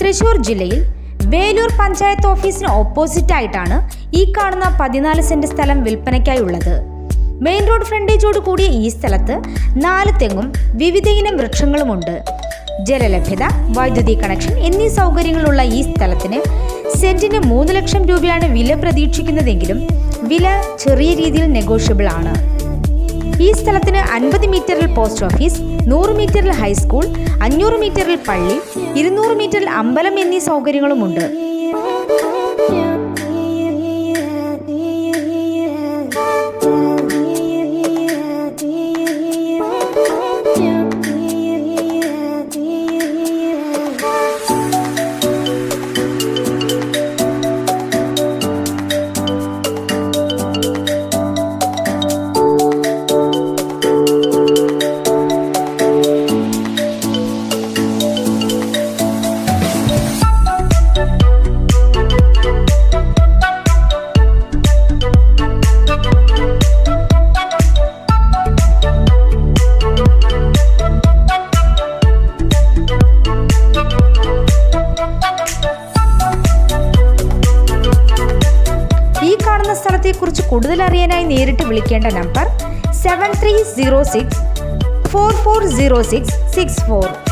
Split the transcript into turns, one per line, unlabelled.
തൃശൂർ ജില്ലയിൽ വേലൂർ പഞ്ചായത്ത് ഓഫീസിന് ഓപ്പോസിറ്റ് ആയിട്ടാണ് ഈ കാണുന്ന 14 സെന്റ് സ്ഥലം വിൽപ്പനയ്ക്കായുള്ളത്. മെയിൻ റോഡ് ഫ്രണ്ടേജോട് കൂടിയ ഈ സ്ഥലത്ത് 4 തെങ്ങും വിവിധയിനം വൃക്ഷങ്ങളുമുണ്ട്. ജലലഭ്യത, വൈദ്യുതി കണക്ഷൻ എന്നീ സൗകര്യങ്ങളുള്ള ഈ സ്ഥലത്തിന് സെന്റിന് 3 ലക്ഷം രൂപയാണ് വില പ്രതീക്ഷിക്കുന്നതെങ്കിലും വില ചെറിയ രീതിയിൽ നെഗോഷ്യബിൾ ആണ്. ഈ സ്ഥലത്തിന് 50 മീറ്ററിൽ പോസ്റ്റ് ഓഫീസ്, 100 മീറ്ററിൽ ഹൈസ്കൂൾ, 500 മീറ്ററിൽ പള്ളി, 200 മീറ്ററിൽ അമ്പലം എന്നീ സൗകര്യങ്ങളുമുണ്ട്. സ്ഥലത്തെക്കുറിച്ച് കൂടുതൽ അറിയാനായി നേരിട്ട് വിളിക്കേണ്ട നമ്പർ 7306 4406 64.